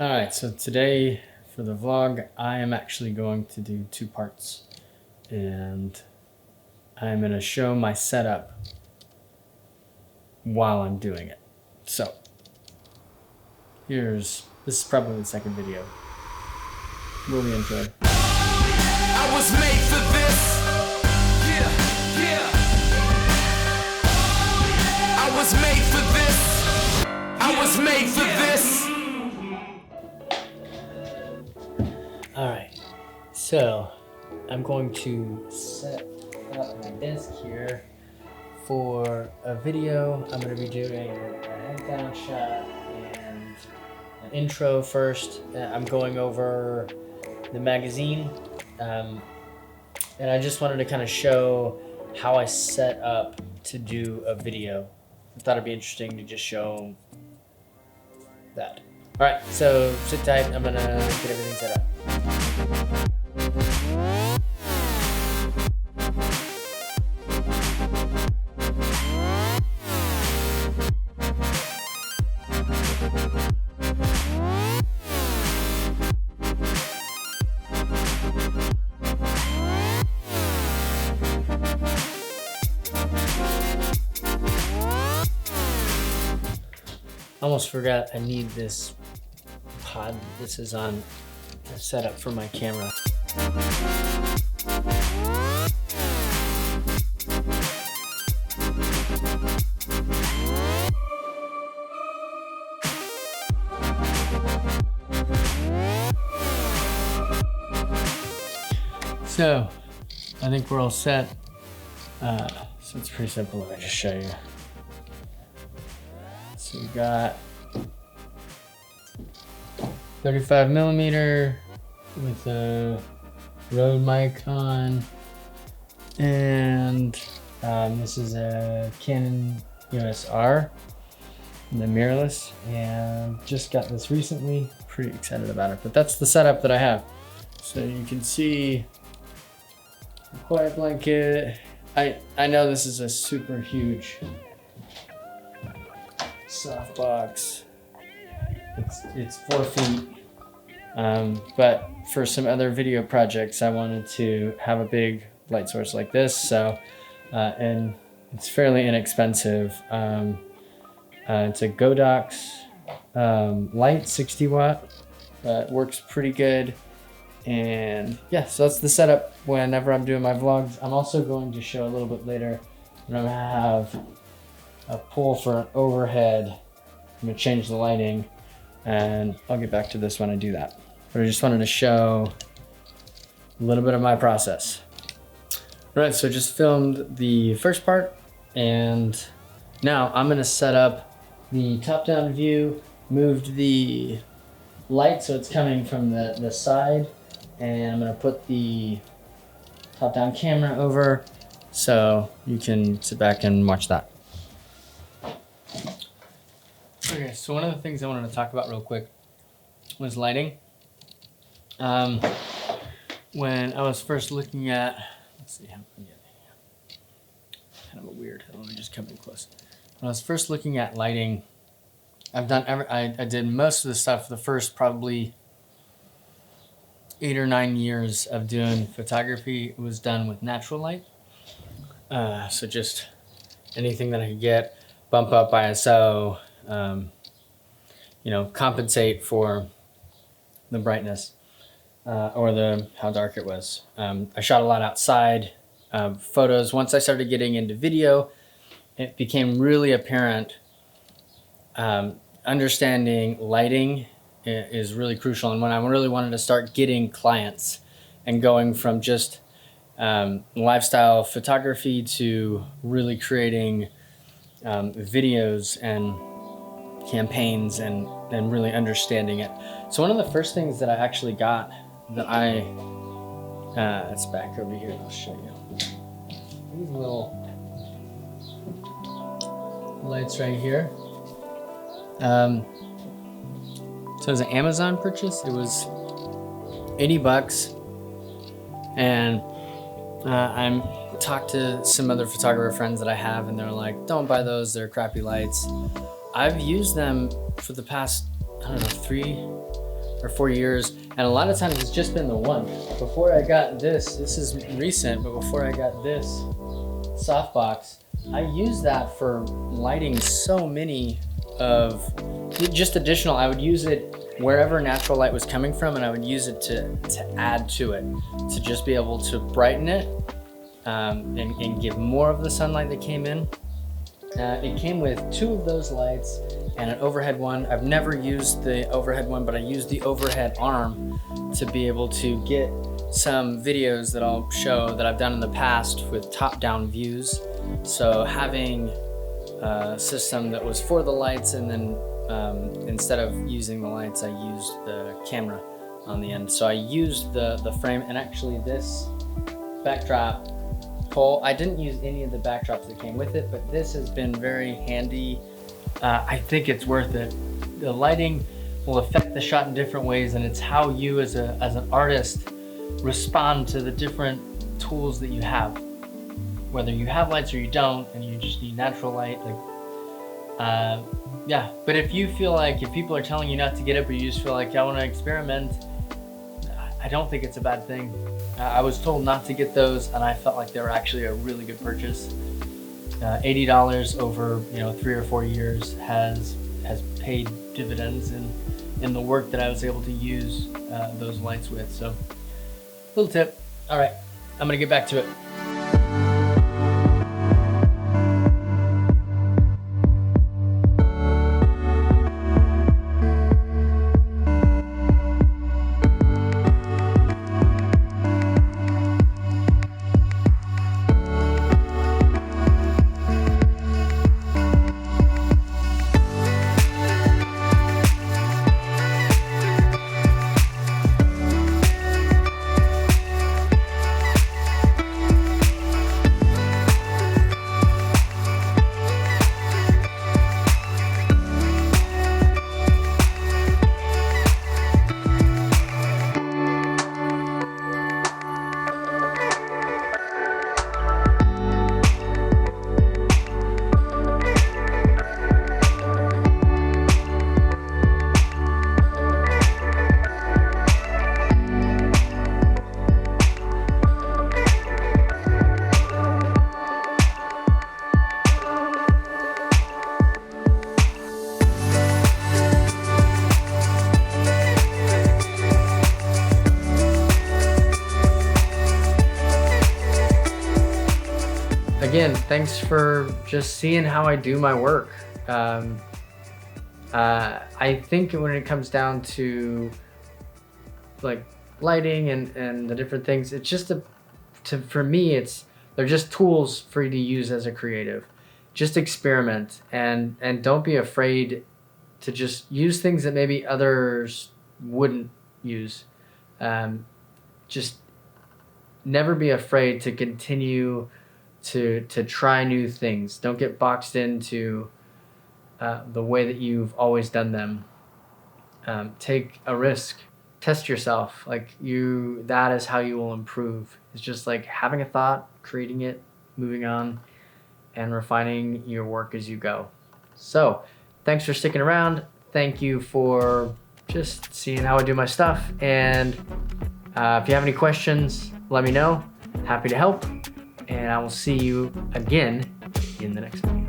Alright, so today for the vlog, I am actually going to do 2 parts. And I'm going to show my setup while I'm doing it. So, this is probably the second video. Really enjoy. I was made for this. Yeah, yeah. I was made for this. I was made for this. Alright, so I'm going to set up my desk here for a video. I'm going to be doing a head down shot and an intro first. I'm going over the magazine, and I just wanted to kind of show how I set up to do a video. I thought it'd be interesting to just show that. All right, so sit tight. I'm gonna get everything set up. Almost forgot I need this pod. This is on a setup for my camera. So, I think we're all set. So it's pretty simple. Let me just show you. So we got 35mm with a Rode mic on, and this is a Canon EOS R, the mirrorless, and just got this recently. Pretty excited about it, but that's the setup that I have. So you can see the quiet blanket. I know this is a super huge softbox. It's 4 feet, but for some other video projects, I wanted to have a big light source like this. So, and it's fairly inexpensive. It's a Godox light, 60 watt. Works pretty good. And yeah, so that's the setup whenever I'm doing my vlogs. I'm also going to show a little bit later when I'm gonna have a pull for an overhead. I'm gonna change the lighting, and I'll get back to this when I do that. But I just wanted to show a little bit of my process. All right, so I just filmed the first part, and now I'm gonna set up the top-down view, moved the light so it's coming from the side, and I'm gonna put the top-down camera over so you can sit back and watch that. Okay, so one of the things I wanted to talk about real quick was lighting. When I was first looking at, let's see how I can get kind of a weird, let me just come in close. When I was first looking at lighting, I did most of the stuff the first probably 8 or 9 years of doing photography was done with natural light. So just anything that I could get, bump up ISO, compensate for the brightness or how dark it was. I shot a lot outside photos. Once I started getting into video, it became really apparent. Understanding lighting is really crucial. And when I really wanted to start getting clients and going from just lifestyle photography to really creating videos and campaigns and really understanding it. So one of the first things that I actually got that it's back over here, I'll show you. These little lights right here. So it was an Amazon purchase. It was $80, and I'm talked to some other photographer friends that I have, and they're like, don't buy those, they're crappy lights. I've used them for the past, I don't know, or 4 years, and a lot of times it's just been the one. Before I got this is recent, but before I got this softbox, I used that for lighting so many of just additional. I would use it wherever natural light was coming from, and I would use it to add to it, to just be able to brighten it and give more of the sunlight that came in. It came with 2 of those lights and an overhead one. I've never used the overhead one, but I used the overhead arm to be able to get some videos that I'll show that I've done in the past with top-down views. So having a system that was for the lights, and then instead of using the lights, I used the camera on the end. So I used the frame, and actually this backdrop pole, I didn't use any of the backdrops that came with it, but this has been very handy. I think it's worth it. The lighting will affect the shot in different ways, and it's how you as an artist respond to the different tools that you have. Whether you have lights or you don't, and you just need natural light, like, yeah. But if you feel like, if people are telling you not to get it, but you just feel like, I want to experiment, I don't think it's a bad thing. I was told not to get those, and I felt like they were actually a really good purchase. $80 over 3 or 4 years has paid dividends in the work that I was able to use those lights with. So, little tip. All right, I'm gonna get back to it. Again, thanks for just seeing how I do my work. I think when it comes down to like lighting and the different things, it's just for me, they're just tools for you to use as a creative. Just experiment and don't be afraid to just use things that maybe others wouldn't use. Just never be afraid to continue to try new things. Don't get boxed into the way that you've always done them. Take a risk, test yourself. That is how you will improve. It's just like having a thought, creating it, moving on, and refining your work as you go. So thanks for sticking around. Thank you for just seeing how I do my stuff. And if you have any questions, let me know. Happy to help. And I will see you again in the next video.